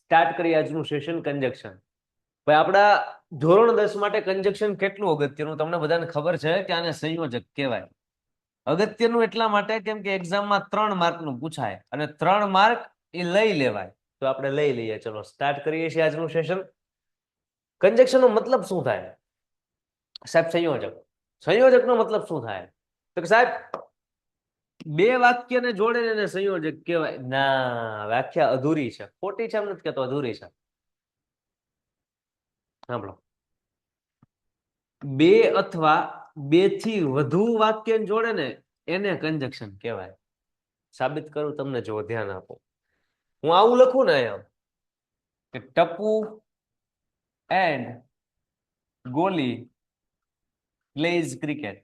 Start કરીએ આજનું session conjunction. ભાઈ આપણા ધોરણ 10 માટે કંજક્શન કેટલું અગત્યનું તમને બધાને ખબર છે કે આને સંયોજક કહેવાય. અગત્યનું એટલા માટે કેમ કે એક્ઝામમાં 3 માર્કનું પૂછાય અને 3 માર્ક એ લઈ લેવાય. તો આપણે લઈ લઈએ. ચલો સ્ટાર્ટ કરીએ છીએ આજનું સેશન. કંજક્શનનો મતલબ શું થાય સાહેબ? સંયોજક. સંયોજકનો મતલબ શું થાય? તો કે સાહેબ બે વાક્યને જોડે એને સંયોજક કહેવાય. ના, વ્યાખ્યા અધૂરી છે. ખોટી છે એમ નથી કહેતો, અધૂરી છે. સાંભળો, બે અથવા બે થી વધુ વાક્ય જોડે ને એને કંજક્શન કહેવાય. સાબિત કરું તમને, જો ધ્યાન આપો. હું આવું લખું ને અહીંયા કે Tapu and Goli plays cricket,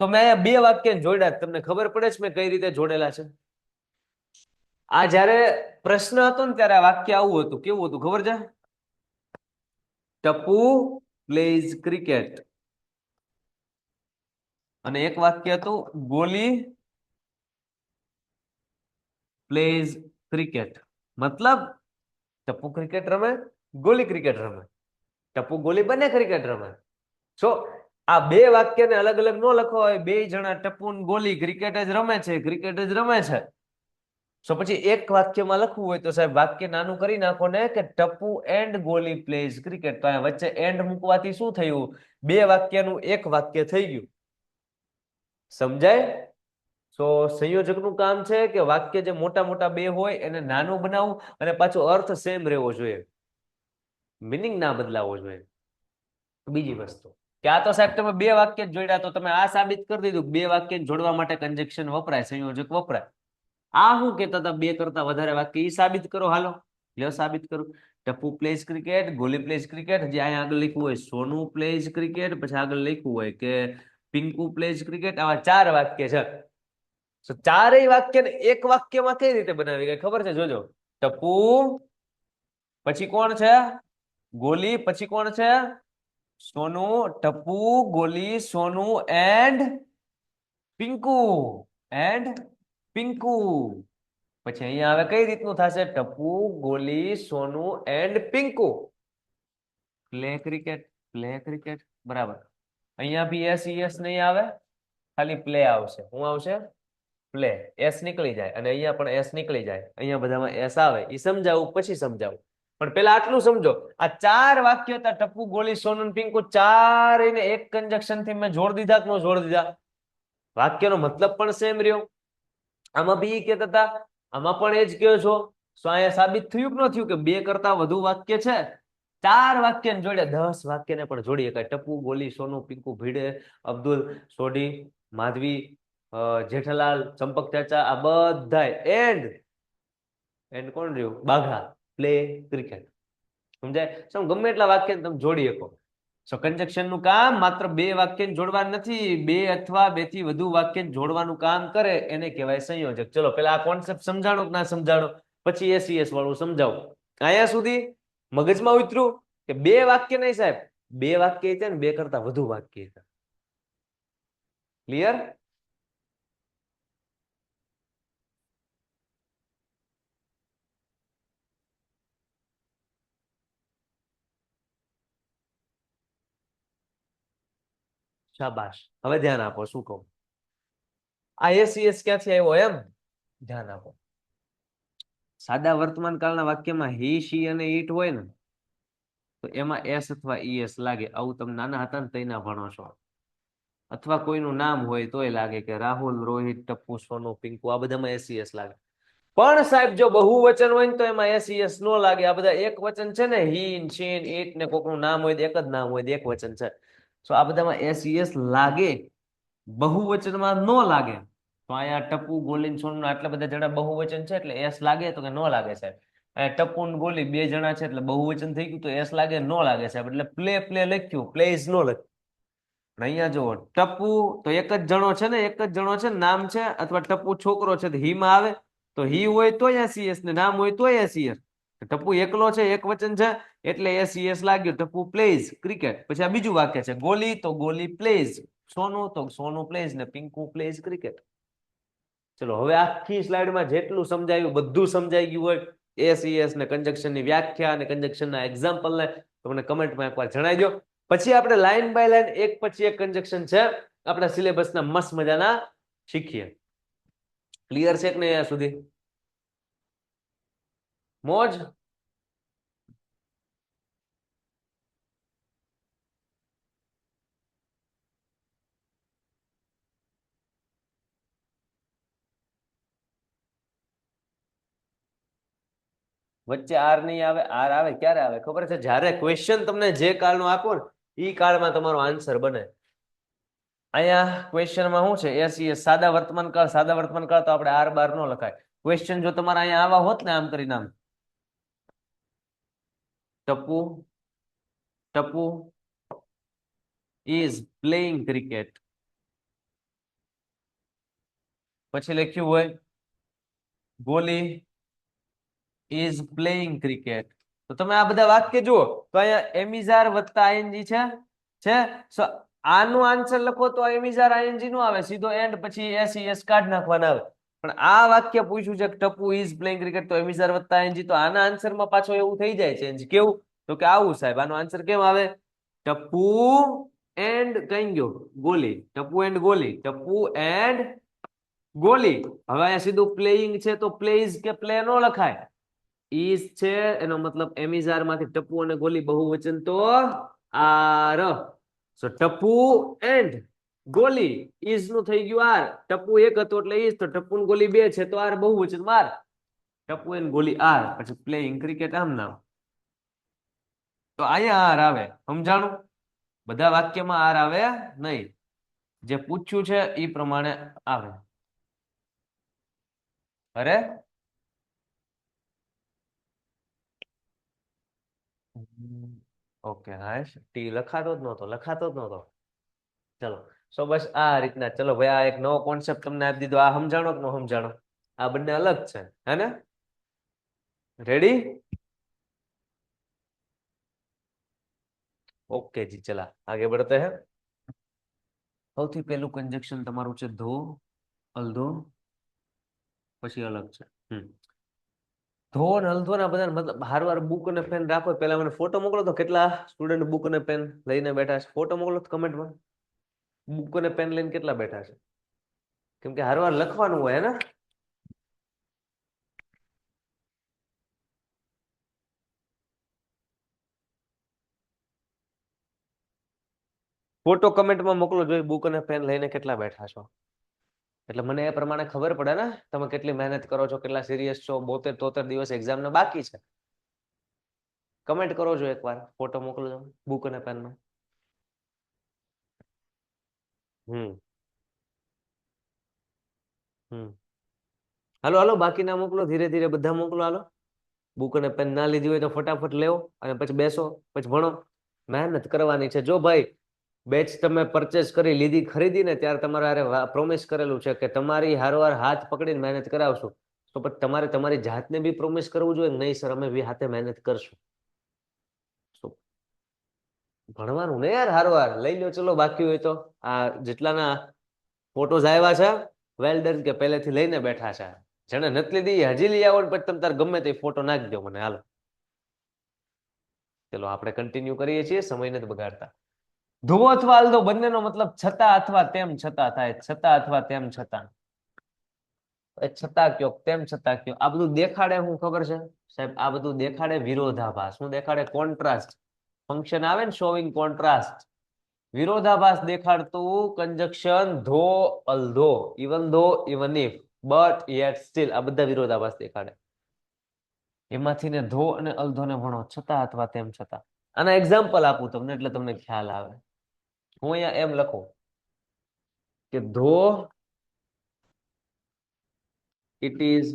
તો મેં અહીંયા બે વાક્ય જોડ્યા. તમને ખબર પડે છે મેં કઈ રીતે જોડેલા છે? આ જ્યારે પ્રશ્ન હતો ને ત્યારે આ વાક્ય આવું હતું. કેવું હતું ખબર છે? Tapu plays cricket. અને એક વાક્ય હતું ગોલી પ્લેઝ ક્રિકેટ. મતલબ ટપુ ક્રિકેટ રમે, ગોલી ક્રિકેટ રમે. ટપુ ગોલી બંને ક્રિકેટ રમે. સો આ બે વાક્યને અલગ અલગ ન લખવા હોય. બે જણા ટપુ ને ગોલી ક્રિકેટ જ રમે છે, ક્રિકેટ જ રમે છે. સો પછી એક વાક્યમાં લખવું હોય તો સાહેબ વાક્ય નાનું કરી નાખો ને કે Tapu and Goli plays cricket. તો અહીંયા વચ્ચે એન્ડ મૂકવાથી શું થયું? બે વાક્યનું એક વાક્ય થઈ ગયું. સમજાય? તો સંયોજકનું કામ છે કે વાક્ય જે મોટા મોટા બે હોય એને નાનું બનાવવું અને પાછો અર્થ સેમ રહેવો જોઈએ, મિનિંગ ના બદલાવો જોઈએ. બીજી વસ્તુ કે આ તો સાહેબ તમે બે વાક્ય જોડ્યા તો તમે આ સાબિત કરી દીધું બે વાક્ય જોડવા માટે કંજક્શન વપરાય, સંયોજક વપરાય. આ શું કહેતા હતા? બે કરતા વધારે વાક્ય, એ સાબિત કરો. હાલો લ્યો સાબિત કરું. Tapu plays cricket, Goli plays cricket. જે અહીંયા આગળ લખ્યું હોય સોનુ પ્લેઝ ક્રિકેટ, પછી આગળ લખ્યું હોય કે પિંકુ પ્લેઝ ક્રિકેટ. આવા 4 વાક્ય છે. તો ચારેય વાક્યને એક વાક્યમાં કઈ રીતે બનાવી ગઈ ખબર છે? જોજો. ટપુ, પછી કોણ છે? ગોલી, પછી કોણ છે? સોનુ. ટપુ, ગોલી, સોનુ એન્ડ પિંકુ. એન્ડ પિંકુ. પછી અહીંયા હવે કઈ રીતનું થશે? Tapu, Goli, Sonu and Pinku play cricket. Play cricket. બરાબર. અહીંયા બી એસ નહીં આવે, ખાલી પ્લે આવશે. શું આવશે? પ્લે. એસ નીકળી જાય અને અહીંયા પણ એસ નીકળી જાય. અહીંયા બધામાં એસ આવે. એ સમજાવું પછી સમજાવું, પણ પેલા આટલું સમજો. આ 4 વાક્ય હતા ટપુ, ગોલી, સોનુ, પિંકુ, ચારેયને એક કંજક્શન થી મેં જોડ દીધા કે ન જોડ દીધા? વાક્યનો મતલબ પણ સેમ રહ્યો. આમાં બી કહેતા હતા, આમાં પણ એ જ કહો છો. તો અહીંયા સાબિત થયું કે ન થયું કે બે કરતા વધુ વાક્ય છે? 4 વાક્યને જોડે 10 વાક્યને પણ જોડી શકાય. ટપુ, ગોલી, સોનુ, પિંકુ, ભીડે, અબ્દુલ, સોઢી, માધવી, જેઠાલાલ, ચંપક ચાચા, આ બધા એન્ડ કોણ રહ્યું? બાઘા પ્લે ક્રિકેટ. સમજાય? ગમે એટલા વાક્ય તમે જોડી શકો. સો કંજક્શન નું કામ માત્ર બે વાક્ય જોડવા નથી, બે અથવા બે થી વધુ વાક્ય જોડવાનું કામ કરે એને કહેવાય સંયોજક. ચલો પેલા આ કોન્સેપ્ટ સમજાણો કે ના સમજાણો, પછી એસઈએસ વાળું સમજાવું. અહીંયા સુધી મગજમાં ઉતર્યું કે બે વાક્ય નહીં સાહેબ, બે વાક્ય છે ને બે કરતા વધુ વાક્ય છે. ક્લિયર? શાબાશ. હવે ધ્યાન આપો શું કહું. આ એસઈએસ ક્યાંથી આવ્યો એમ ધ્યાન આપો. સાદા વર્તમાન કાળના વાક્યમાં હી, શી અને ઈટ હોય ને તો એમાં એસ અથવા ઈએસ લાગે. આવું તમે નાના હતા ને તૈના ભણો છો. અથવા કોઈનું નામ હોય તોય લાગે કે રાહુલ, રોહિત, ટપ્પુ, સોનુ, પિંકુ. આ બધામાં એસઈએસ લાગે. પણ સાહેબ જો બહુવચન હોય ને તો એમાં એસઈએસ નો લાગે. આ બધા એક વચન છે ને, હીન, શીન, ઈટ ને કોકનું નામ હોય એક જ નામ હોય, એક વચન છે. તો આ બધામાં એસઈએસ લાગે, બહુવચનમાં નો લાગે. તો અહીંયા ટપ્પુ, ગોલી, સોનુ આટલા બધા જણા બહુવચન છે એટલે એસ લાગે તો કે નો લાગે સાહેબ? ટપ્પુ ને ગોલી બે જણા છે એટલે બહુવચન થઈ ગયું તો એસ લાગે નો લાગે સાહેબ? એટલે પ્લે પ્લે લખ્યું, પ્લેઝ નો લખ્યું. અહીંયા જુઓ ટપ્પુ તો એક જ જણો છે ને, એક જ જણો છે નામ છે, અથવા ટપ્પુ છોકરો છે તો હી માં આવે. તો હી હોય તો એસઈએસ ને નામ હોય તો એસઈએસ. ટપ્પુ એકલો છે, એક વચન છે એટલે એસઈએસ લાગ્યું. Tapu plays cricket. પછી આ બીજું વાક્ય છે ગોલી તો ગોલી પ્લેઝ, સોનુ તો સોનુ પ્લેઝ ને પિંકુ પ્લેઝ ક્રિકેટ. ચલો હવે આખી સ્લાઇડમાં જેટલું સમજાયું બધું સમજાઈ ગયું હોય, એસઈએસ ને કંજક્શનની વ્યાખ્યા અને કંજક્શનના એક્ઝામ્પલને તમને કમેન્ટમાં એકવાર જણાવી દો. પછી આપણે લાઈન બાય લાઈન એક પછી એક કંજક્શન છે આપણા સિલેબસના મસ્ત મજાના શીખીએ. ક્લિયર છે કે નહીં અહીંયા સુધી? મોજ? વચ્ચે આર નહીં આવે? આર આવે ક્યારે આવે ખબર છે? જ્યારે ક્વેશ્ચન તમને જે કાળનો આપો ને એ કાળમાં તમારો આન્સર બને. અહીંયા ક્વેશ્ચનમાં શું છે? એસઈએસ સાદા વર્તમાન કાળ. સાદા વર્તમાન કાળ તો આપણે આર બાર નો લખાય. ક્વેશ્ચન જો તમારા અહીંયા આવા હોત ને આમ કરીને આમ, Tapu Tapu is playing cricket, પછી લખ્યું હોય ગોલી ઇઝ પ્લેઇંગ ક્રિકેટ, તો તમે આ બધા વાક્ય જુઓ તો અહીંયા એમિઝાર વત્તા આઈએનજી છે. સો આનો આન્સર લખો તો એમિઝાર આઈએનજી નો આવે, સીધો એન્ડ પછી એસઈએસ કાઢ નાખવાના આવે. પણ આ વાક્ય પૂછ્યું છે કે ટપુ ઇઝ પ્લેઇંગ ક્રિકેટ, તો એમિઝાર વત્તા આઈએનજી, તો આના આન્સરમાં પાછો એવું થઈ જાય ચેન્જ. કેવું? તો કે આવું સાહેબ. આનો આન્સર કેમ આવે? ટપુ એન્ડ કઈ ગયો ગોલી, Tapu and Goli, Tapu and ગોલી. હવે અહીંયા સીધું પ્લેઇંગ છે તો પ્લેઇઝ કે પ્લે નો લખાય, ઈઝ છે એનો મતલબ એમિઝાર માંથી ટપુ અને ગોલી બહુવચન તો are. So Tapu and Goli is નું થઈ ગયું આર. ટપુ એક હતો એટલે ઈઝ, તો ટપુ ને ગોલી બે છે તો આર બહુવચન R. Tapu and Goli R, પછી પ્લેઇંગ ક્રિકેટ આમ નામ. તો અહીંયા આર આવે. સમજાણું? બધા વાક્યમાં આર આવે નહીં, જે પૂછ્યું છે એ પ્રમાણે આવે. અરે ઓકે નાઈસ. ટી લખાતો જ નહોતો, લખાતો જ નહોતો. ચલો સો બસ આ રીતના. ચલો ભાઈ આ એક નવો કોન્સેપ્ટ તમને આપી દીધો. આ સમજાણો કે ન સમજાણો? આ બંને અલગ છે હે ને? રેડી? ઓકે જી ચલા આગે बढ़ते हैं. સૌથી પહેલું કંજક્શન તમારું છે ધો અલધો, પછી અલગ છે. ધો અને અલધો ના બધા મતલબ હારવાર બુક અને પેન રાખો. પેલા મને ફોટો મોકલો તો કેટલા સ્ટુડન્ટ બુક અને પેન લઈને બેઠા છે. ફોટો મોકલો તો કમેન્ટમાં. બુક અને પેન લઈને કેટલા બેઠા છે? કેમ કે હારવાર લખવાનું હોય ને. ફોટો કમેન્ટમાં મોકલો જોઈએ બુક અને પેન લઈને કેટલા બેઠા છો. એટલે મને એ પ્રમાણે ખબર પડે ને તમે કેટલી મહેનત કરો છો, કેટલા સિરિયસ છો. 72-73 દિવસ એક્ઝામને બાકી છે. કમેન્ટ કરો છો એકવાર, ફોટો મોકલજો બુક અને પેનનો. હાલો હાલો બાકી ના મોકલો, ધીરે ધીરે બધા મોકલો. હાલો બુક અને પેન ના લીધી હોય તો ફટાફટ લેવો અને પછી બેસો, પછી ભણો. મહેનત કરવાની છે. જો ભાઈ બેચ તમે પરચેસ કરી લીધી, ખરીદી ને ત્યારે તમારે પ્રોમિસ કરેલું છે કે તમારી હારવાર હાથ પકડીને મહેનત કરાવશું. તો પછી તમારે તમારી જાતને બી પ્રોમિસ કરવું જોઈએ નહીં સર અમે બી હાથે મહેનત કરશું. ભણવાનું ને યાર હારવાર લઈ લો. ચલો બાકી હોય તો આ જેટલાના ફોટોઝ આવ્યા છે વેલ ડન, કે પહેલેથી લઈને બેઠા છે. જેને નથી લીધી હજી લઈ આવો, પછી તમે તાર ગમે તે ફોટો નાખી દો મને. હાલો ચલો આપણે કન્ટિન્યુ કરીએ છીએ, સમય નથી બગાડતા. ધ્રુવો અથવા અલધો બંનેનો મતલબ છતાં અથવા તેમ છતાં થાય. છતાં અથવા તેમ છતાં. છતાં કયો તેમ છતાં કયો, આ બધું દેખાડે શું ખબર છે સાહેબ? આ બધું દેખાડે વિરોધાભાસ. શું દેખાડે? કોન્ટ્રાસ્ટ. ફંક્શન આવે ને શોવિંગ કોન્ટ્રાસ્ટ. વિરોધાભાસ દેખાડતું conjunction though although, even though, even if, but yet still, આ બધા વિરોધાભાસ દેખાડે. એમાંથી ને ધો અને અલધો ને ભણો, છતાં અથવા તેમ છતાં. આના એક્ઝામ્પલ આપું તમને એટલે તમને ખ્યાલ આવે. હું અહીંયા એમ લખું કે ધો ઇટ ઇઝ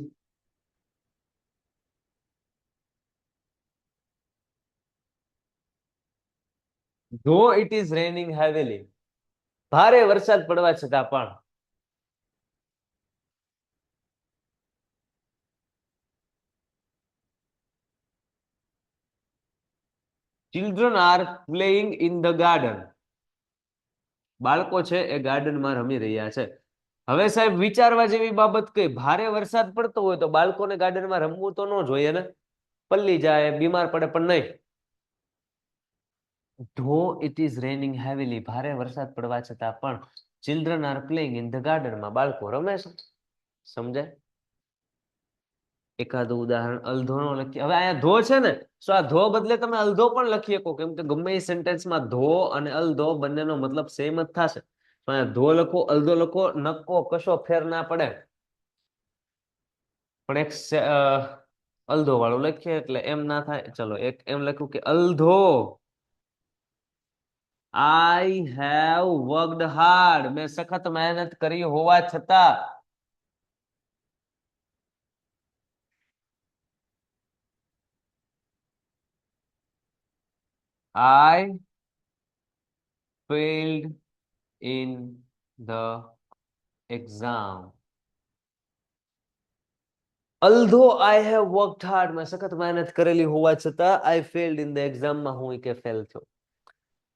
ધો ઇટ ઇઝ રેનિંગ હેવીલી, ભારે વરસાદ પડવા છતાં પણ. Children are playing in the garden, બાળકો છે એ ગાર્ડનમાં રમી રહ્યા છે. હવે સાહેબ વિચારવા જેવી બાબત કઈ, ભારે વરસાદ પડતો હોય તો બાળકોને ગાર્ડનમાં રમવું તો ન જોઈએ ને, પલ્લી જાય, બીમાર પડે, પણ નહીં. ધો ઇટ ઇઝ રેનિંગ હેવીલી, ભારે વરસાદ પડવા છતાં પણ children are playing in the ગાર્ડનમાં, બાળકો રમે છે. સમજાય? એકાદું ઉદાહરણ અલધો નો લખીએ. હવે અહીંયા ધો છે ને, તો આ ધો બદલે તમે અલધો પણ લખી શકો, કેમ કે ગમે એ સેન્ટેન્સમાં ધો અને અલધો બંનેનો મતલબ સેમ જ થશે. તો અહીંયા ધો લખો, અલધો લખો, નક્કો કશો ફેર ના પડે. પણ એક અલધો વાળું લખીએ એટલે એમ ના થાય. ચલો એક એમ લખ્યું કે અલધો આઈ હેવ વર્કડ હાર્ડ, મેં સખત મહેનત કરી હોવા છતાં. I failed in the exam. Although I have worked hard, મેં સખત મહેનત કરેલી હોવા છતાં I failed in the exam માં હું કે ફેલ થયો.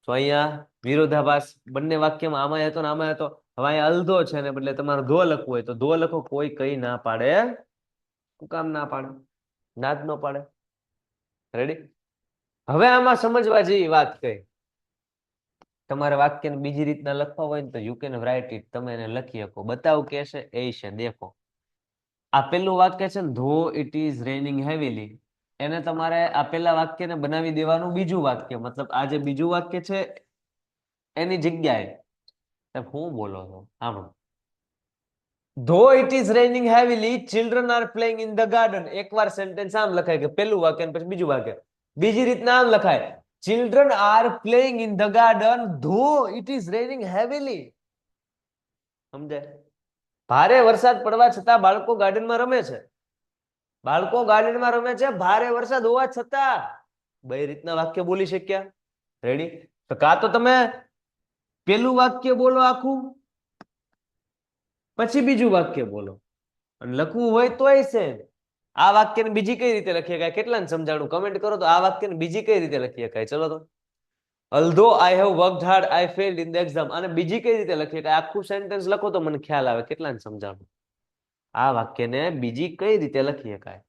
તો અહીંયા વિરોધાભાસ બંને વાક્યમાં, આમાં હતો ને આમાં હતો. હવે અહીંયા અલધો છે ને બદલે તમારે ધો લખવું હોય તો ધો લખો, કોઈ કઈ ના પાડે. શું કામ ના પાડે? ના જ ન પાડે. રેડી? હવે આમાં સમજવા જેવી વાત કઈ, તમારે વાક્યને બીજી રીતના લખવા હોય ને તો યુ કેન રાઇટ ઇટ, તમે એને લખી શકો. બતાવ કે છે એ છે, દેખો. આ પેલું વાક્ય છે ને, ધો ઇટ ઇઝ રેનિંગ હેવીલી, એને તમારે આ પેલા વાક્યને બનાવી દેવાનું બીજું વાક્ય, મતલબ આ જે બીજું વાક્ય છે એની જગ્યાએ. હું બોલો છો આમ, ધો it is raining heavily children are playing in the garden, એકવાર સેન્ટેન્સ આમ લખાય કે પેલું વાક્ય પછી બીજું વાક્ય. બીજી રીતના આમ લખાય, children are playing in the garden ધો ઇટ ઇઝ રેનિંગ હેવીલી. સમજાય? ભારે વરસાદ પડવા છતાં બાળકો ગાર્ડનમાં રમે છે. બાળકો ગાર્ડનમાં રમે છે ભારે વરસાદ હોવા છતાં. બે રીતના વાક્ય બોલી શક્યા. રેડી? તો કાં તો તમે પેલું વાક્ય બોલો આખું, પછી બીજું વાક્ય બોલો, અને લખવું હોય તોય છે. આ વાક્યને બીજી કઈ રીતે લખી શકાય, કેટલાને સમજાણું કમેન્ટ કરો તો. આ વાક્યને બીજી કઈ રીતે લખી શકાય? ચલો તો. although I have worked hard I failed in the exam, અને બીજી કઈ રીતે લખી શકાય? આખું સેન્ટેન્સ લખો તો મને ખ્યાલ આવે, કેટલાને સમજાણું. આ વાક્યને બીજી કઈ રીતે લખી શકાય?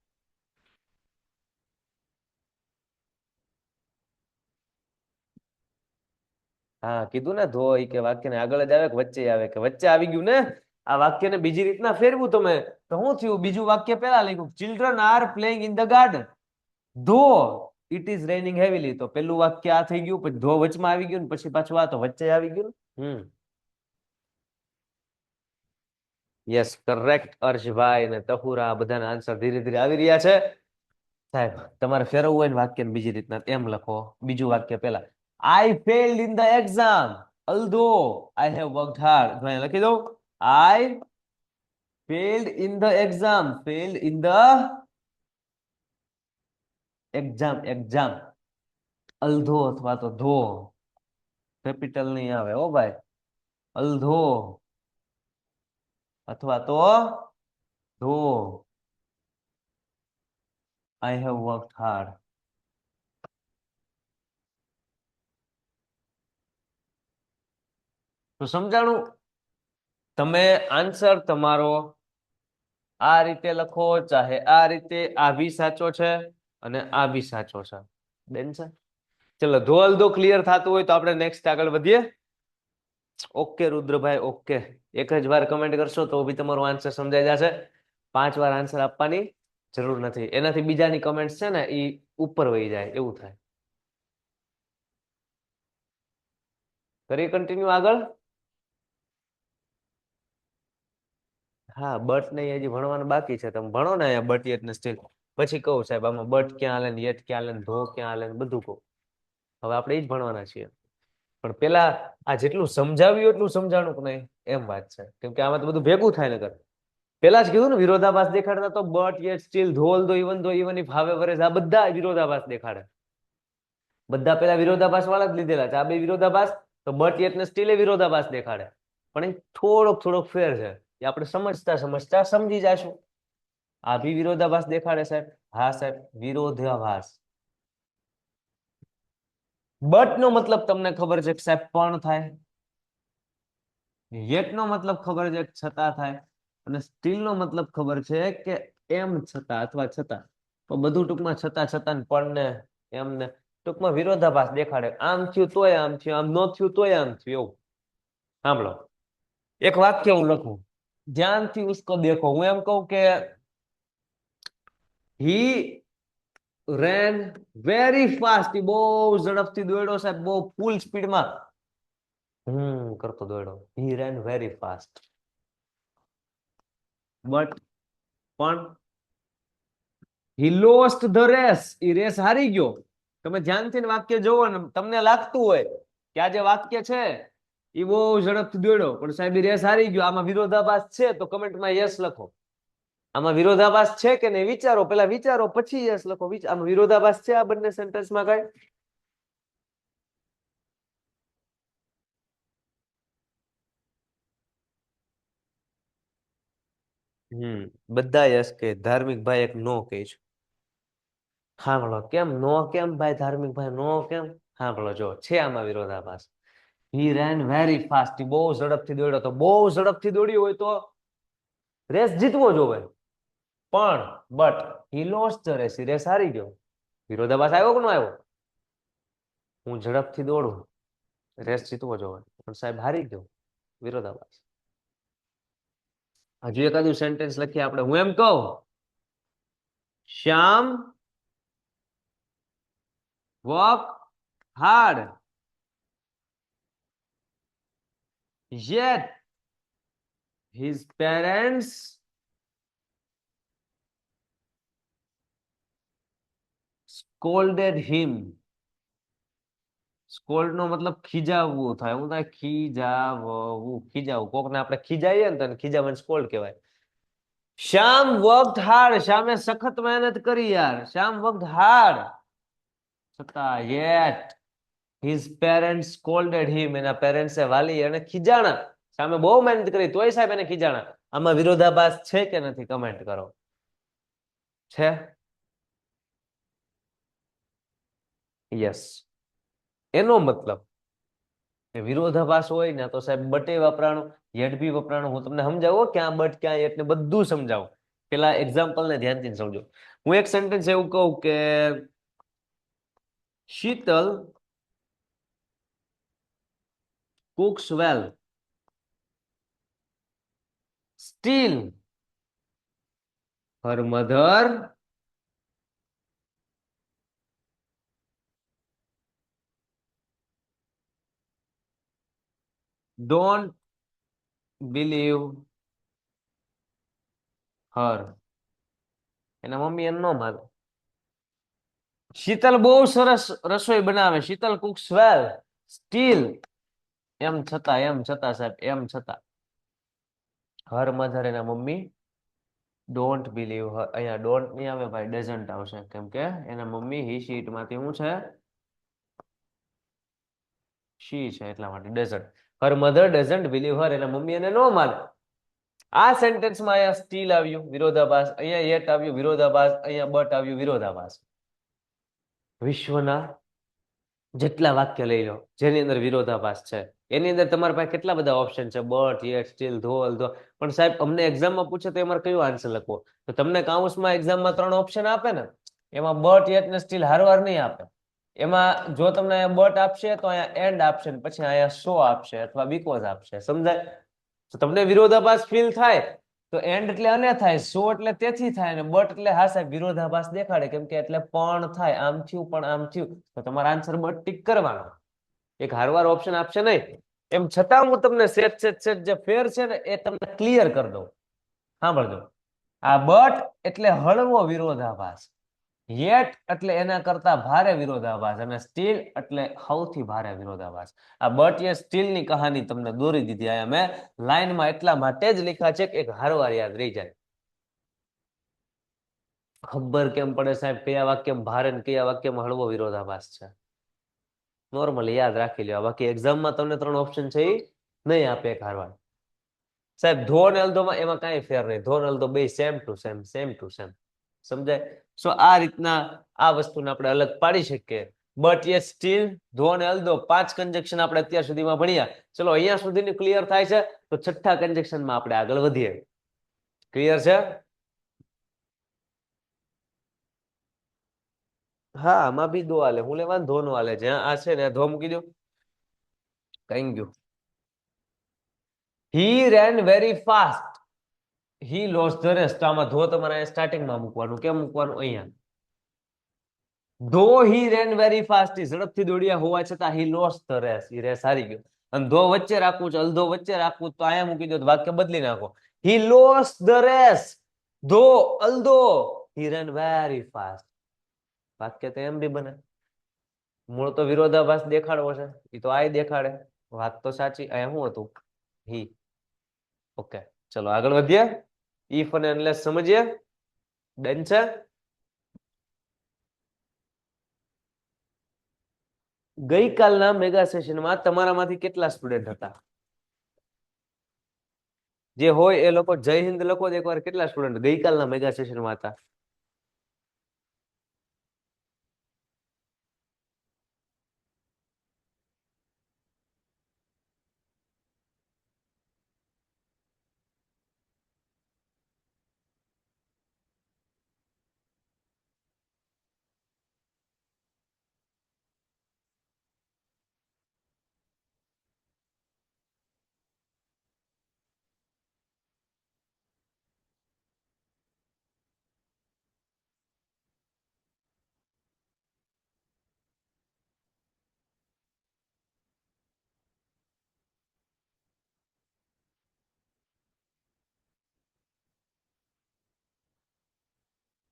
હા કીધું ને, ધો ઈ કે વાક્યને આગળ જ આવે કે વચ્ચે આવે, કે વચ્ચે આવી ગયું ને. આ વાક્યને બીજી રીતના ફેરવું તમે તો શું થયું? બીજું વાક્ય પેલા લખ્યું, children are playing in the garden ધો ઇટ ઇઝ રેનિંગ હેવીલી, તો પેલું વાક્ય આ થઈ ગયું, પછી ધો વચમાં આવી ગયું, પછી પાછું આ તો વચ્ચે આવી ગયું. યસ, કરેક્ટ અર્શભાઈ ને તહુરા, બધાના આન્સર ધીરે ધીરે આવી રહ્યા છે. સાહેબ તમારે ફેરવવું હોય ને વાક્યને બીજી રીતના એમ લખો, બીજું વાક્ય પેલા, I failed in the exam although I have worked hard. તો અહીંયા લખી દઉં, I failed in the exam, failed in the exam, exam અલધો અથવા તો ધો, કેપિટલ નહીં આવે હો ભાઈ, અલધો અથવા તો ધો, I have worked hard. તો સમજાણું? તમે આન્સર તમારો આ રીતે લખો, ચાહે આ રીતે, આ બી સાચો છે અને આ બી સાચો છે. બેન છે. ચલો, ધો અલધો ક્લિયર થતું હોય તો આપણે નેક્સ્ટ આગળ વધીએ. Okay Rudrabhai, okay. એક જ વાર કમેન્ટ કરશો તો બી તમારો આન્સર સમજાઈ જશે. 5 વાર આન્સર આપવાની જરૂર નથી, એનાથી બીજાની કમેન્ટ છે ને એ ઉપર વહી જાય, એવું થાય. કરીએ કન્ટિન્યુ આગળ. હા, બટ નહીં, હજી ભણવાનું બાકી છે. તમે ભણો ને અહીંયા બટ યટ ને સ્ટીલ, પછી કહું સાહેબ આમાં બટ ક્યાં હાલે ને યટ ક્યાં હાલે ને ધો ક્યાં હાલે ને બધું કહું. હવે આપણે એ જ ભણવાના છીએ. પણ પેલા આ જેટલું સમજાવ્યું એટલું સમજાણું કે નહીં એમ વાત છે, કેમ કે આમાં તો બધું ભેગું થાય ને. પેલા જ કીધું ને, વિરોધાભાસ દેખાડતા તો બટ યટ સ્ટીલ ધોલ દો ઇવન દો ઇવન ઇફ હાવે વરેસ, આ બધા વિરોધાભાસ દેખાડે. બધા પેલા વિરોધાભાસ વાળા જ લીધેલા છે. આ બે વિરોધાભાસ તો બટ યટ ને સ્ટીલ એ વિરોધાભાસ દેખાડે, પણ એ થોડોક ફેર છે. એ આપણે સમજતા સમજતા સમજી જશું. આ બી વિરોધાભાસ દેખાડે સાહેબ. હા સાહેબ, વિરોધાભાસ. બટ નો મતલબ તમને ખબર છે કે સાહેબ પણ થાય. યેટ નો મતલબ ખબર છે છતાં થાય, અને સ્ટીલ નો મતલબ ખબર છે કે એમ છતાં અથવા છતાં. તો બધું ટૂંકમાં છતાં છતાં પણ ને એમને ટૂંકમાં વિરોધાભાસ દેખાડે. આમ થયું તોય આમ થયું, આમ ન થયું તોય આમ થયું એવું. સાંભળો, એક વાક્ય હું લખું, ધ્યાનથી ઉસકો દેખો. હું એમ કહું કે હી રેન વેરી ફાસ્ટ. બહુ ઝડપથી દોડ્યો સાહેબ, બહુ ફૂલ સ્પીડમાં કરતો દોડ્યો. He ran very fast, but પણ હી લોસ્ટ ધ રેસ. એ રેસ હારી ગયો. તમે ધ્યાનથી વાક્ય જોવો ને તમને લાગતું હોય કે આ જે વાક્ય છે એ બહુ ઝડપથી દોડ્યો, પણ સાહેબ રેસ હારી ગયો. આમાં વિરોધાભાસ છે તો કમેન્ટમાં યસ લખો. આમાં વિરોધાભાસ છે કે નહીં વિચારો, પેલા વિચારો પછી યસ લખો. આમાં વિરોધાભાસ છે આ બંને સેન્ટેન્સમાં કઈ? બધા યસ કે. ધાર્મિક ભાઈ એક નો કહે છે. હા બોલો, કેમ નો? કેમ ભાઈ ધાર્મિક ભાઈ નો કેમ? હા બોલો, જો છે આમાં વિરોધાભાસ. હી રેન વેરી ફાસ્ટ. બહુ ઝડપથી દોડ્યો. તો બહુ ઝડપથી દોડ્યો હોય તો રેસ જીતવો જોવે, પણ but he lost the race. Race હારી ગયો. વિરોધાભાસ આવ્યો કે ન આવ્યો? હું ઝડપથી દોડું, રેસ જીતવો જોવે, પણ સાહેબ હારી ગયો. વિરોધાભાસ. હજુ એકાદું સેન્ટેન્સ લખીએ આપણે. હું એમ કહું, Shyam work hard yet his parents scolded him. Scold નો મતલબ ખીજાવવું થાય. હું થાય ખીજાવવું, ખીજાવવું. કોકને આપણે ખીજાઈએ ને તો ખીજાવવાનું સ્કોલ્ડ કહેવાય. શ્યામ વર્કડ હાર્ડ. શ્યામે સખત મહેનત કરી યાર. શ્યામ વર્કડ હાર્ડ, છતાં yet his parents scolded him. એના પેરેન્ટ્સે વાલી અને ખીજાણા. સામે બહુ મહેનત કરી તોય સાહેબ એને ખીજાણા. આમાં વિરોધાભાસ છે કે નથી? કમેન્ટ કરો. છે? યસ. એનો મતલબ વિરોધાભાસ હોય ને તો સાહેબ બટે વપરાણું, યેટ બી વપરાણું. હું તમને સમજાવું ક્યાં બટ ક્યાં યેટ ને બધું સમજાવું. પેલા એક્ઝામ્પલ ને ધ્યાનથી સમજો. હું એક સેન્ટેન્સ એવું કહું કે Sheetal cooks well, still her mother don't believe her. એના મમ્મી એમ ન માને. શીતલ બહુ સરસ રસોઈ બનાવે. શીતલ cooks well, still એમ છતાં, એમ છતાં સાહેબ, એમ છતાં હર મધર એના મમ્મી ડોન્ટ બિલીવ હર. અહીંયા ડોન્ટ નહીં આવે ભાઈ, ડઝન્ટ આવશે. કેમ કે એના મમ્મી હી શીટ માંથી શું છે? શી છે, એટલા માટે doesn't. Her mother doesn't believe હર. એના મમ્મી એને નો માને. આ સેન્ટેન્સમાં અહીંયા સ્ટીલ આવ્યું, વિરોધાભાસ. અહીંયા યેટ આવ્યું, વિરોધાભાસ. અહીંયા બટ આવ્યું, વિરોધાભાસ. વિશ્વના જેટલા વાક્ય લઈ લો જેની અંદર વિરોધાભાસ છે એની અંદર તમારા પાસે કેટલા બધા ઓપ્શન છે? બટ, યેટ, સ્ટીલ, ધો, અલ્ધો. પણ સાહેબ અમને એક્ઝામમાં પૂછે તો એમાં કયો આન્સર લખવો? તો તમને કાઉન્સમાં એક્ઝામમાં 3 ઓપ્શન આપે ને, એમાં બટ, યેટ ને સ્ટીલ હારવાર નહીં આપે. એમાં જો તમને બટ આપશે તો અહીંયા એન્ડ આપશે, પછી અહીંયા સો આપશે અથવા બીકોઝ આપશે. સમજાય? તો તમને વિરોધાભાસ ફીલ થાય તો એન્ડ એટલે અને થાય, સો એટલે તેથી થાય, અને બટ એટલે હા સાહેબ વિરોધાભાસ દેખાડે. કેમ કે એટલે પણ થાય, આમ થયું પણ આમ થયું, તો તમારા આન્સર બટ ટીક કરવાનો. એક હારવાર ઓપ્શન આપશે નહીં. એમ છતાં હું તમને સેટ જે ફેર છે ને એ તમને ક્લિયર કરી દઉં. સાંભળજો. આ બટ એટલે હળવો વિરોધાભાસ, યેટ એટલે એના કરતા ભારે વિરોધાભાસ, અને સ્ટીલ એટલે સૌથી ભારે વિરોધાભાસ. આ બટ યે સ્ટીલ ની કહાની તમને દોરી દીધી. આયા મેં લાઈનમાં એટલા માટે જ લખ્યા છે કે એક હારવાર યાદ રહી જાય. ખબર કેમ પડે સાહેબ કયા વાક્યમાં ભારે ને કયા વાક્યમાં હળવો વિરોધાભાસ છે? નોર્મલી યાદ રાખી લ્યો. બાકી એક્ઝામમાં તમને 3 ઓપ્શન છે એ નહીં આપે એક હારવાર. સાહેબ ધો ને અલ્ધોમાં એમાં કાંઈ ફેર નહીં. ધો ને અલ્ધો બે same to same, same to same. સમજાય? સો આ રીતના આ વસ્તુને આપણે અલગ પાડી શકીએ. બટ યે સ્ટીલ ધો અને અલ્દો 5 કન્જક્શન આપણે અત્યાર સુધીમાં ભણ્યા. ચલો અહીંયા સુધીની ક્લિયર થાય છે તો છઠ્ઠા કન્જક્શનમાં આપણે આગળ વધીએ. ક્લિયર છે? હા આમાં બી દો હાલે, હું લેવાનું ધો નો હાલે, જ્યાં આ છે ને ધો મૂકી દો. કઈ ગયું? He ran very fast, he lost the race. તો આમાં ધો તમારે સ્ટાર્ટિંગમાં મૂકવાનું. કેમ મૂકવાનું? અહીંયા. ધો હી રેન વેરી ફાસ્ટ, ઝડપથી દોડ્યા હોવા છતાં હી લોસ્ટ ધ રેસ, ઈ રેસ હારી ગયો. અને ધો વચ્ચે રાખવું છે, અલધો વચ્ચે રાખવું તો અહીંયા મૂકી દો, વાક્ય બદલી નાખો. હી લોસ્ટ ધ રેસ, ધો અલધો હી રેન વેરી ફાસ્ટ. વાક્ય તો એમ બી બને. મૂળ તો વિરોધાભાસ દેખાડવો છે, એ તો આ દેખાડે. વાત તો સાચી. અહીંયા શું હતું? હી. ઓકે, ચલો આગળ વધીએ. ઇફ અને અનલેસ સમજીએ. ડન છે? ગઈકાલના મેગા સેશનમાં તમારામાંથી કેટલા સ્ટુડન્ટ હતા? જે હોય એ લોકો જય હિન્દ લખો. એકવાર કેટલા સ્ટુડન્ટ ગઈકાલના મેગા સેશનમાં હતા?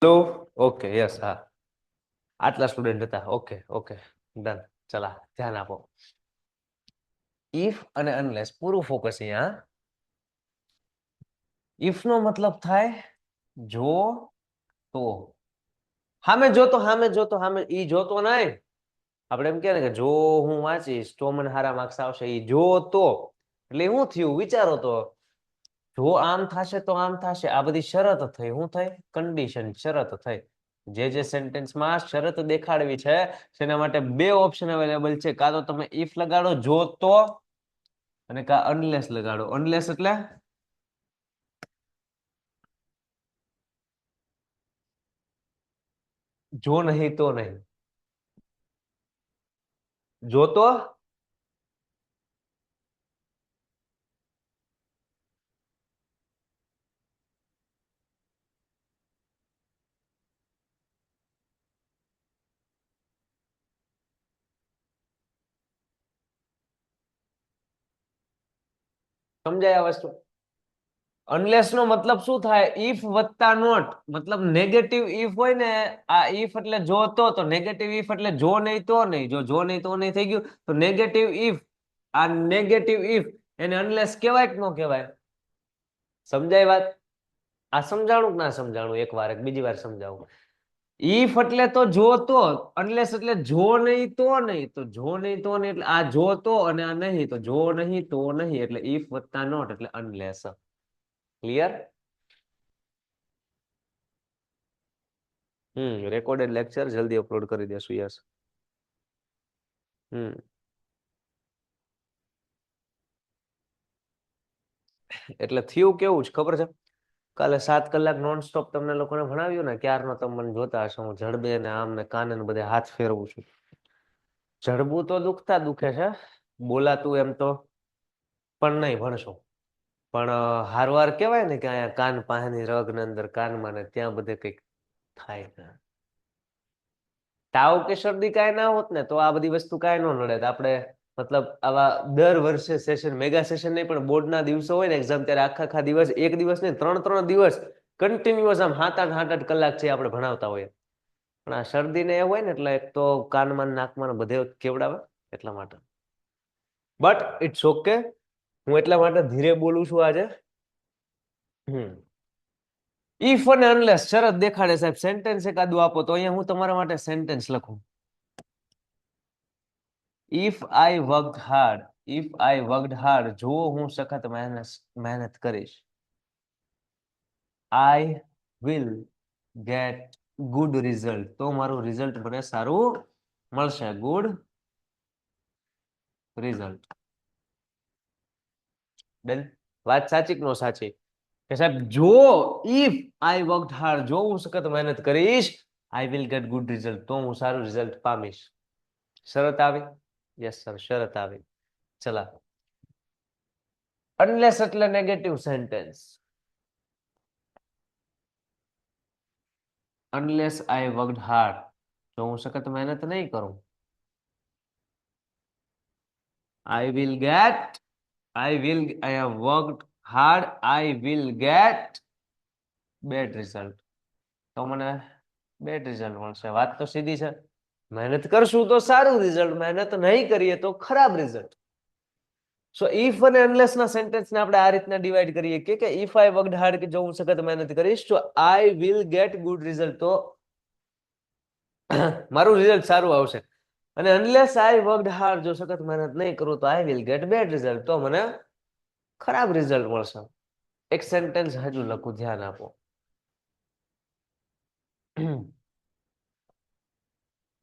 હેલો. ઓકે, યસ, હા, આટલા સ્ટુડન્ટ હતા. Okay okay, done. ચલા ધ્યાન આપો. ઇફ અને અનલેસ પૂરું ફોકસ અહીંયા. ઇફ નો મતલબ થાય જો તો. હામે જોતો, હામે જોતો, હામે ઈ જોતો નહીં. આપણે એમ કે ને કે જો હું વાંચીશ તો મને સારા માર્ક્સ આવશે. ઈ જો તો એટલે શું થયું? વિચારો તો. જો આમ થશે તો આમ થશે. આ બધી શરત થઈ. શું થઈ? કન્ડિશન, શરત થઈ. જે સેન્ટેન્સમાં શરત દેખાડવી છે તેના માટે બે ઓપ્શન અવેલેબલ છે. કાં તો તમે ઇફ લગાડો જો તો, અને કાં અનલેસ લગાડો. અનલેસ એટલે જો નહીં તો નહીં. જો તો સમજાય આ વસ્તુ? અનલેસ નો મતલબ શું થાય? ઇફ વત્તા નોટ. મતલબ નેગેટિવ ઇફ હોય ને, આ ઇફ એટલે જો તો નેગેટિવ ઇફ એટલે જો નહીં તો નહીં. જો નહીં તો નહીં થઈ ગયું તો નેગેટિવ ઇફ. આ નેગેટિવ ઇફ એને અનલેસ કહેવાય કે ન કહેવાય? સમજાય વાત? આ સમજાણું કે ના સમજાણું? એક વાર બીજી વાર સમજાવું. ઇફ એટલે તો જો તો, અનલેસ એટલે જો નહીં તો નહીં. તો જો નહીં તો નહીં એટલે આ જો તો, અને આ નહીં તો જો નહીં તો નહીં. એટલે ઇફ વત્તા નોટ એટલે અનલેસ. ક્લિયર? રેકોર્ડેડ લેક્ચર જલ્દી અપલોડ કરી દેશું. યસ. એટલે થયું કેવું છે ખબર છે? કાલે 7 કલાક નોન સ્ટોપ તમને લોકોને ભણાવ્યું ને, ક્યારનો તમે મને જોતા હશો. હું જડબે ને આમ ને કાને ને બધે હાથ ફેરવું છું. જડબું તો દુખે છે, બોલાતું એમ તો પણ નહીં ભણશો. પણ હારવાર કહેવાય ને કે અહીંયા કાન પાસેની રગ ને અંદર કાનમાં ને ત્યાં બધે કંઈક થાય. તાવ કે શરદી કાંઈ ના હોત ને તો આ બધી વસ્તુ કાંઈ ન નડે. આપણે મતલબ આવા દર વર્ષે સેશન, મેગા સેશન નહીં પણ બોર્ડના દિવસો હોય ને એક્ઝામ, ત્યારે આખા આખા દિવસ, એક દિવસ નહીં 3-3 દિવસ કન્ટિન્યુઅસ આમ 7-8 કલાક છે આપણે ભણાવતા હોઈએ. પણ આ શરદી ને એ હોય ને એટલે એક તો કાનમાં નાકમાં બધે કેવડાવે એટલા માટે. But it's okay. હું એટલા માટે ધીરે બોલું છું આજે. ઇફ અને અનલેસ શરત દેખાડે. સાહેબ સેન્ટેન્સ એકાદું આપો તો અહીંયા હું તમારા માટે સેન્ટેન્સ લખું. If I worked hard, if I worked hard, જો હું સખત મહેનત કરીશ, આઈ વિલ ગેટ ગુડ રિઝલ્ટ, તો મારું રિઝલ્ટ બને સારું મળશે ગુડ રિઝલ્ટ. બેન વાત સાચી કે નો સાચી? કે સાહેબ જો ઇફ આઈ વર્કડ હાર્ડ, જો હું સખત મહેનત કરીશ, આઈ વિલ ગેટ ગુડ રિઝલ્ટ, તો હું સારું રિઝલ્ટ પામીશ. શરત આવી? યસ સર, શરત આવી. ચલા, અનલેસ એટલે નેગેટિવ સેન્ટેન્સ. અનલેસ આઈ વર્કડ હાર્ડ, જો હું સખત મહેનત નહીં કરું, I will get, I have worked hard, I will get bad result. તો મને બેડ રિઝલ્ટ મળશે. વાત તો સીધી છે. મહેનત કરશું તો સારું રિઝલ્ટ, મહેનત નહીં કરીએ તો ખરાબ રિઝલ્ટ. સો ઇફ અને અનલેસ ના સેન્ટેન્સ ને આપણે આ રીતના ડિવાઈડ કરીએ કે ઇફ આઈ વર્કડ હાર્ડ, કે જો હું સખત મહેનત કરીશ તો I will get good result, તો મારું રિઝલ્ટ સારું આવશે. અને અનલેસ આઈ વર્કડ હાર્ડ, જો સખત મહેનત નહીં કરું તો I will get bad result, તો મને ખરાબ રિઝલ્ટ મળશે. એક સેન્ટેન્સ હજુ લખું, ધ્યાન આપો.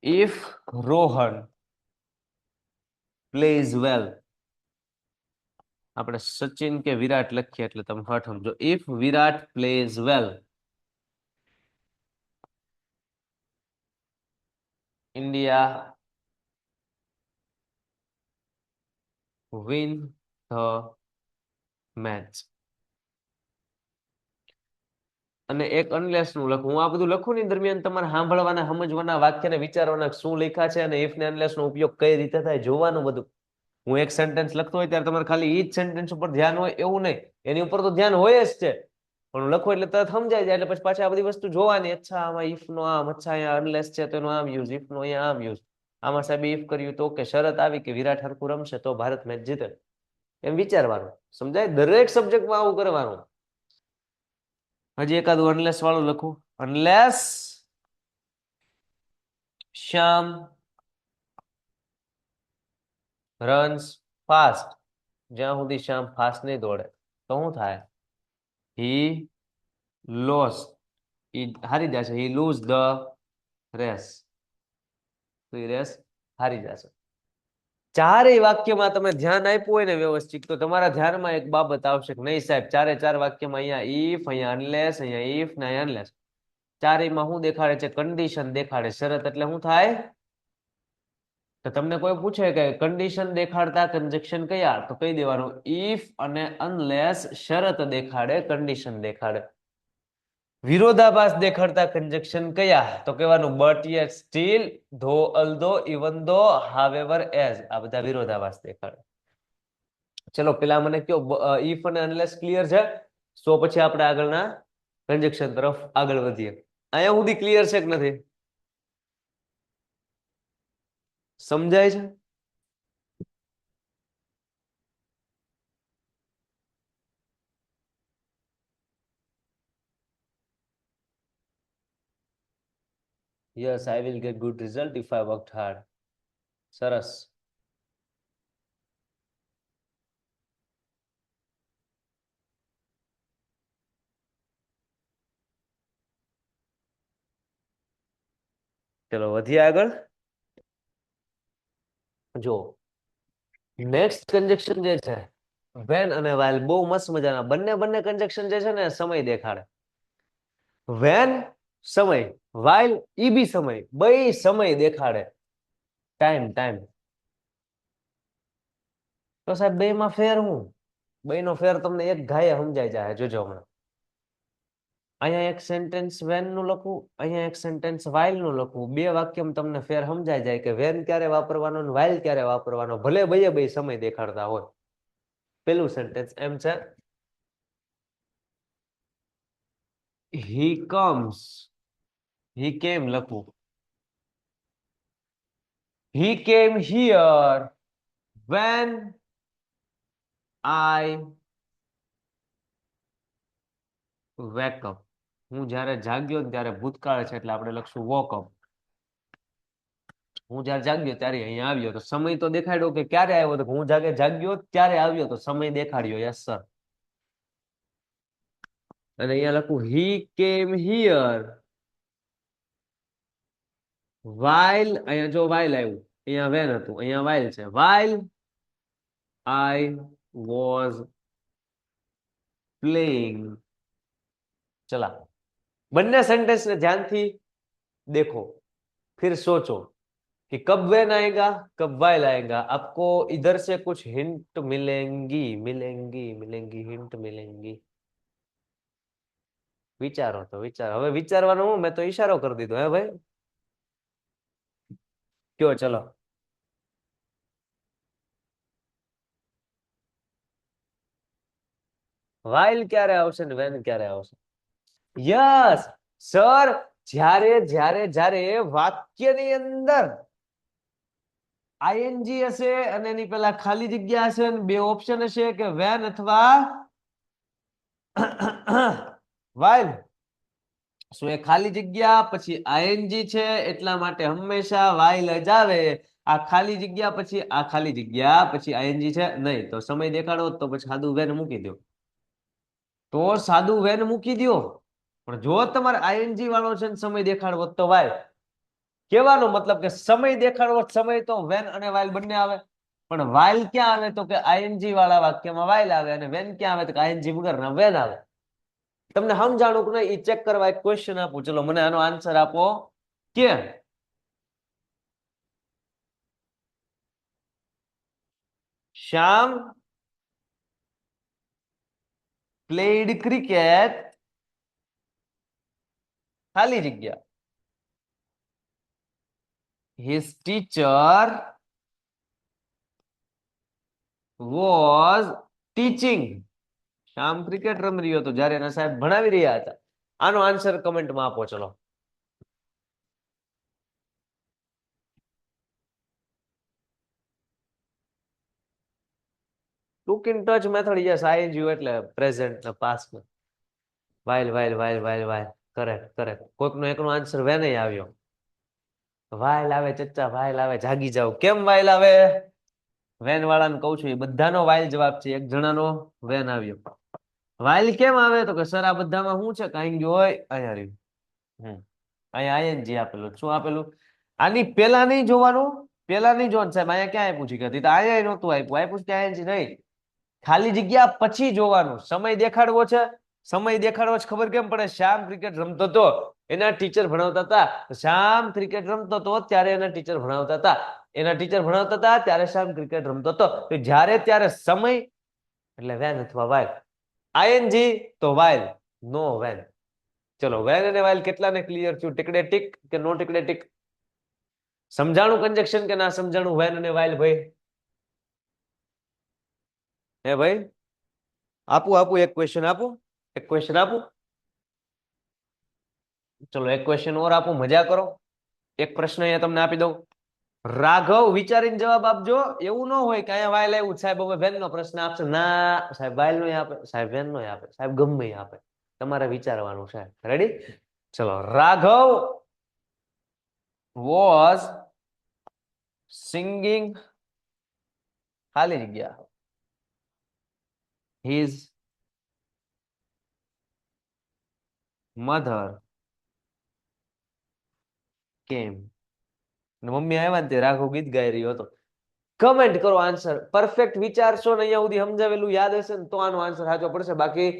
ઇફ રોહન પ્લેઝ વેલ, આપણે સચિન કે વિરાટ લખીએ એટલે તમે હટ સમજો. If Virat plays well, India win the match. અને એક અનલેસ નું લખું. હું આ બધું લખું ને દરમિયાન તમારે સાંભળવાના, સમજવાના, વાક્યને વિચારવાના, શું લખ્યા છે અને ઇફ ને અનલેસ નો ઉપયોગ કઈ રીતે થાય જોવાનું બધું. હું એક સેન્ટેન્સ લખતો હોય ત્યારે તમારે ખાલી ઈ જ સેન્ટેન્સ ઉપર ધ્યાન હોય એવું નહીં, એની ઉપર તો ધ્યાન હોય જ છે, પણ હું લખું એટલે તરત સમજાય જાય, એટલે પછી પાછી આ બધી વસ્તુ જોવાની. અચ્છા આમાં ઇફ નો આમ, અચ્છા અહીંયા અનલેસ છે તો એનો આમ યુઝ, ઇફ નો અહીંયા આમ યુઝ, આમાં સાહેબ ઇફ કર્યું તો કે શરત આવી કે વિરાટ હરખું રમશે તો ભારત મેચ જીતે, એમ વિચારવાનું. સમજાય? દરેક સબ્જેક્ટમાં આવું કરવાનું. હજી એકાદું અનલેસ વાળું લખું. અનલેસ શ્યામ રન્સ ફાસ્ટ, જ્યાં સુધી શ્યામ ફાસ્ટ નહીં દોડે તો શું થાય? હી લોસ, ઈ હારી જશે. હી લૂઝ ધ રેસ, તો એ રેસ હારી જશે. ચારેય વાક્યમાં તમે ધ્યાન આપ્યું હોય ને વ્યવસ્થિત, તો તમારા ધ્યાનમાં એક બાબત આવશે કે નહીં સાહેબ, ચારે ચાર વાક્યમાં અહીંયા ઇફ, અહીંયા અનલેસ, અહીંયા ઇફ ને અહીંયા અનલેસ, ચારેયમાં શું દેખાડે છે? કન્ડિશન દેખાડે. શરત એટલે શું થાય? તો તમને કોઈ પૂછે કે કન્ડિશન દેખાડતા કન્જક્શન કયા, તો કહી દેવાનું ઇફ અને અનલેસ શરત દેખાડે, કન્ડિશન દેખાડે. વિરોધાભાસ દેખાડતા કન્જક્શન કયા, તો કહેવાનું બટ યેટ સ્ટીલ, ધો અલ્ધો, ઇવન ધો, હાવેવર એઝ, આ બધા વિરોધાભાસ દેખાડે. ચલો પેલા મને કયો, ઇફ અને અનલેસ ક્લિયર છે? તો પછી આપણે આગળના કન્જક્શન તરફ આગળ વધીએ. અહીંયા સુધી ક્લિયર છે કે નથી? સમજાય છે? Yes, I will get good result if I worked hard. સરસ. ચલો વધીએ આગળ. જો નેક્સ્ટ કન્જક્શન જે છે વેન અને વાઇલ, બહુ મસ્ત મજાના બંને કન્જક્શન જે છે ને સમય દેખાડે. વેન સમય, વાઇલ ઈ બી સમય, બે સમય દેખાડે. ટાઈમ. તો સાહેબ બે માં ફેર હું? બે નો ફેર તમને એક ઘાયે સમજાઈ જાય, જોજો હમણાં. અહીંયા એક સેન્ટેન્સ વેન નું લખું, અહીંયા એક સેન્ટેન્સ વાઇલ નું લખું, બે વાક્યમાં તમને ફેર સમજાઈ જાય કે વેન ક્યારે વાપરવાનો અને વાઇલ ક્યારે વાપરવાનો, ભલે બે સમય દેખાડતા હોય. પેલું સેન્ટેન્સ એમ છે, હી કમ્સ, હી કેમ લખવું, he came here when I wake up. હું જ્યારે જાગ્યો ત્યારે ભૂતકાળ છે એટલે આપણે લખશું woke up. હું જ્યારે જાગ્યો ત્યારે અહીંયા આવ્યો, તો સમય તો દેખાડ્યો કે ક્યારે આવ્યો, તો હું જાગ્યો ત્યારે આવ્યો, તો સમય દેખાડ્યો. Yes sir. અને અહીંયા લખું હી કેમ હિયર વાઇલ, અહીંયા જો વાઇલ આવ્યું, અહીંયા વેન હતું, અહીંયા વાઇલ છે. While I was playing. ચલા, બંને सेंटेंस ने ध्यान थी देखो, फिर सोचो कि कब वेन आएगा, कब वाइल आएगा. आपको इधर से कुछ हिंट मिलेंगी, मिलेंगी, मिलेंगी, हिंट मिलेंगी. विचारो तो विचारो. હવે વિચારવાનું હું, મેં તો ઈશારો કરી દીધો. હે ભાઈ, કયો? ચલો, વાઇલ ક્યારે આવશે ને વેન ક્યારે આવશે? યસ સર, જ્યારે જ્યારે જ્યારે વાક્યની અંદર આઈએનજી હશે અને એની પહેલા ખાલી જગ્યા હશે અને બે ઓપ્શન હશે કે વેન અથવા વાઇલ. સો એ ખાલી જગ્યા પછી આઈએનજી છે, એટલા માટે હંમેશા વાઇલ જ આવે. આ ખાલી જગ્યા પછી આ ખાલી જગ્યા પછી આઈએનજી છે નહીં, તો સમય દેખાડો તો પછી સાદું વેન મૂકી દો. તો સાદું વેન મૂકી દો. પણ જો તમારે આઈએનજી વાળો છે ને સમય દેખાડવો તો વાઇલ. કહેવાનો મતલબ કે સમય દેખાડવો, સમય તો વેન અને વાઇલ બંને આવે. પણ વાઇલ ક્યાં આવે? તો કે આઈએનજી વાળા વાક્યમાં વાઇલ આવે, અને વેન ક્યાં આવે? તો કે આઈએનજી વગરના વેન આવે. તમને સમજાણું કે નહીં એ ચેક કરવા એક ક્વેશ્ચન આપું. ચલો, મને આનો આન્સર આપો કે શ્યામ પ્લેડ ક્રિકેટ, ખાલી જગ્યા, his teacher was teaching. Shyam cricket રમી રહ્યો હતો જ્યારે એના સાહેબ ભણાવી રહ્યા હતા. આનો આન્સર કમેન્ટમાં આપો. ચલો, took in touch method. Yes, ING એટલે પ્રેઝન્ટ ને પાસ્ટ ને. While while while while while. Correct correct. કોઈકનો એકનો આન્સર વેન આવ્યો. વાઇલ આવે ચચ્ચા, વાઇલ આવે, જાગી જાવ. કેમ વાઇલ આવે? વેન વાળાને કહું છું, એ બધાનો વાઇલ જવાબ છે, એક જણાનો વેન આવ્યો. વાઇલ કેમ આવે? તો કે સર આ બધામાં શું છે? કાંઈ હોય અહીંયા રહ્યું. અહીંયા આઈએનજી આપેલું. શું આપેલું? આની પેલા નહીં જોવાનું, પેલા નહીં જોવાનું સાહેબ. અહીંયા ક્યાં આપ્યું છે? કે અહીંયા નહોતું આપ્યું. આપ્યું કે આઈએનજી નહીં, ખાલી જગ્યા પછી જોવાનું. સમય દેખાડવો છે, સમય દેખાડવો છે. ખબર કેમ પડે? શ્યામ ક્રિકેટ રમતો હતો, એના ટીચર ભણાવતા હતા. શ્યામ ક્રિકેટ રમતો હતો ત્યારે એના ટીચર ભણાવતા હતા. એના ટીચર ભણાવતા હતા ત્યારે શ્યામ ક્રિકેટ રમતો હતો. તો જ્યારે ત્યારે સમય એટલે વેન અથવા વાઇલ. આઈએનજી તો વાઇલ, નો વેન. ચલો, વેન અને વાઇલ કેટલાને ક્લિયર થયું? ટીકડે ટીક કે નો ટીકડે ટીક? સમજાણું કંજક્શન કે ના સમજાણું વેન અને વાઇલ? ભાઈ હે ભાઈ, આપું આપું એક ક્વેશ્ચન આપું, એક ક્વેશ્ચન આપું. ચલો, એક ક્વેશ્ચન ઓર આપું, મજા કરો. એક પ્રશ્ન અહીંયા તમને આપી દઉં. રાઘવ, વિચારીને જવાબ આપજો. એવું ન હોય કે અહીંયા વાઇલ આવ્યું સાહેબ હવે વેન નો પ્રશ્ન આપશે. ના સાહેબ, વાઇલ નો આપે, સાહેબ વેન નો આપે, સાહેબ ગમે આપે. તમારે વિચારવાનું છે. રેડી? ચલો, રાઘવ વોઝ સિંગિંગ, ખાલી જગ્યા, his mother came. મમ્મી આવ્યા ને તે રાઘવ ગીત ગાઈ રહ્યો હતો. કમેન્ટ કરો આન્સર. પરફેક્ટ વિચારશો ને અહીંયા સુધી સમજાવેલું યાદ હશે ને તો આનો આન્સર સાચો પડશે, બાકી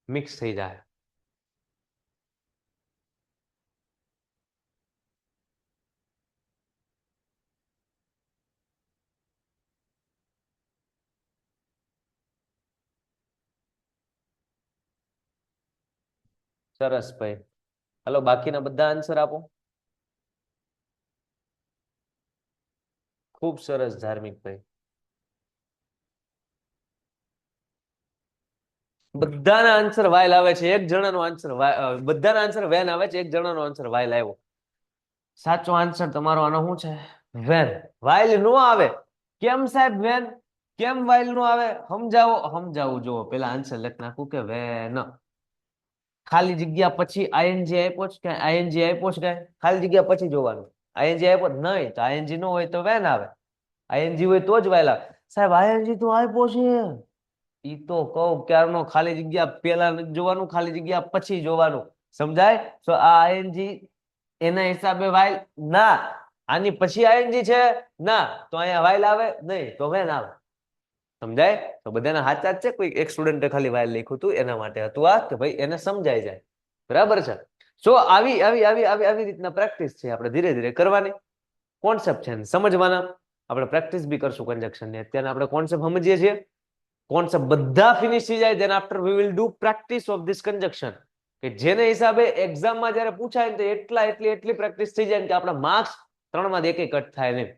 મિક્સ થઈ જાય. સરસ ભાઈ. હાલો, બાકીના બધા આન્સર આપો. ખૂબ સરસ ધાર્મિક ભાઈ. બધાના આન્સર વાઇલ આવે છે, એક જણાનો આન્સર બધાના આન્સર વેન આવે છે, એક જણાનો આન્સર વાઇલ આવ્યો. સાચો આન્સર તમારો આનો શું છે? વેન. વાઇલ નો આવે. કેમ સાહેબ વેન? કેમ વાઇલ નો આવે? સમજાવો, સમજાવું. જો પેલા આન્સર લખ નાખું કે વેન, ખાલી જગ્યા પછી આઈએનજી આપ્યો છે કે આઈએનજી આપ્યો છે? કે ખાલી જગ્યા પછી જોવાનું. આઈએનજી આપ્યો નહીં તો આઈએનજી નો હોય તો વેન આવે. આઈએનજી હોય તો જ વાઇલ આવે. સાહેબ આઈએનજી તો આપ્યો છે. ઈ તો કહું ક્યારનો. ખાલી જગ્યા પેલા જોવાનું, ખાલી જગ્યા પછી જોવાનું. સમજાય? તો આ આઈએનજી એના હિસાબે વાઇલ ના, આની પછી આઈએનજી છે ના, તો અહીંયા વાઇલ આવે નહીં, તો વેન આવે. સમજાય? તો બધાના હાચા જ છે, કોઈ એક સ્ટુડન્ટે ખાલી વાઇલ લખ્યું હતું એના માટે હતું આ, કે ભાઈ એને સમજાઈ જાય. બરાબર છે? સો આવી આવી આવી આવી આવી રીતના પ્રેક્ટિસ છે આપણે ધીરે ધીરે કરવાની. કોન્સેપ્ટ છે સમજવાના. આપણે પ્રેક્ટિસ બી કરશું કન્જક્શનની. અત્યારે આપણે કોન્સેપ્ટ સમજીએ છીએ. કોન્સેપ્ટ બધા ફિનિશ થઈ જાય, then after we will do practice of this conjunction, કે જેને હિસાબે એક્ઝામમાં જ્યારે પૂછાય ને તો એટલી પ્રેક્ટિસ થઈ જાય કે આપણા માર્ક્સ 3 માં 1 કટ થાય નહીં.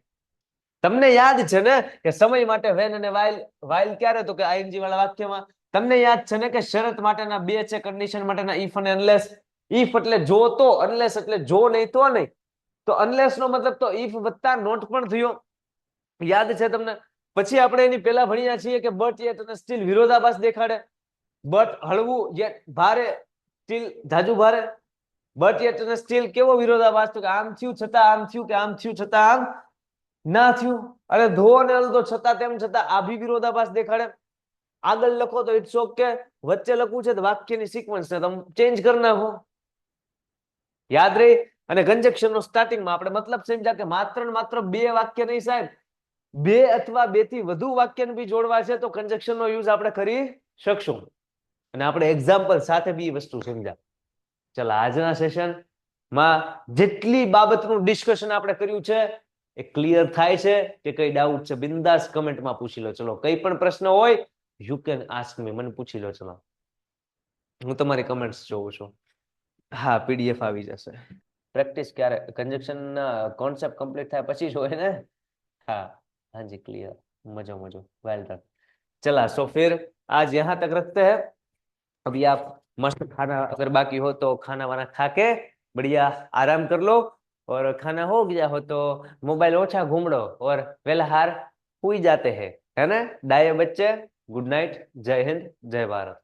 તમને યાદ છે ને કે સમય માટે વેન અને વાઇલ. વાઇલ ક્યારે? તો કે આઈએનજી વાળા વાક્યમાં. તમને યાદ છે ને કે શરત માટેના બે છે, કન્ડિશન માટેના ઇફ અને અનલેસ. ઇફ એટલે જો તો, અનલેસ એટલે જો નહીં તો નહીં. તો અનલેસ નો મતલબ તો ઇફ વત્તા નોટ પણ થયો. યાદ છે તમને? પછી આપણે એની પહેલા ભણ્યા છીએ કે બટ યેટ અને સ્ટીલ વિરોધાભાસ દેખાડે. બટ હળવું યેટ ભારે, સ્ટીલ જાજુ ભારે. બટ યેટ અને સ્ટીલ કેવો વિરોધાભાસ? તો કે આમ થયું છતાં આમ થયું, કે આમ થયું છતાં આમ ના થયું. અને ધો અને અલધો છતાં તેમ છતાં આ ભી વિરોધાભાસ દેખાડે. આગળ લખો તો ઇટ્સ ઓકે, વચ્ચે લખવું છે તો વાક્યની સિક્વન્સ ને તમે ચેન્જ કરી નાખો. યાદ રહી? અને કન્જક્શન નો સ્ટાર્ટિંગમાં આપણે મતલબ સમજ્યા કે માત્ર ને માત્ર બે વાક્ય નહીં સાહેબ, બે અથવા બે થી વધુ વાક્યને બી જોડવા છે તો કન્જક્શન નો યુઝ આપણે કરી શકશું. અને આપણે એક્ઝામ્પલ સાથે બી વસ્તુ સમજ્યા. ચાલો, આજના સેશનમાં જેટલી બાબતનું ડિસ્કશન આપણે કર્યું છે એ ક્લિયર થાય છે કે કઈ ડાઉટ છે? બિંદાસ કમેન્ટમાં પૂછી લો. ચલો, કઈ પણ પ્રશ્ન હોય યુ કેન આસ્ક મી, મને પૂછી લો. ચલો, હું તમારી કમેન્ટ્સ જોઉં છું. હા, પીડીએફ આવી જશે. પ્રેક્ટિસ ક્યારે? કન્જક્શન કોન્સેપ્ટ કમ્પ્લીટ થાય પછી જ હોય ને? हाँ हाँ जी, क्लियर. मजो मजो, वेल डन. चला, सो फिर आज यहाँ तक रखते हैं. अभी आप मस्त खाना अगर बाकी हो तो खाना वाना खा के बढ़िया आराम कर लो, और खाना हो गया हो तो मोबाइल ओछा घूमड़ो और वेला हार हुई जाते हैं, है ना? डाये बच्चे, गुड नाइट, जय हिंद, जय भारत.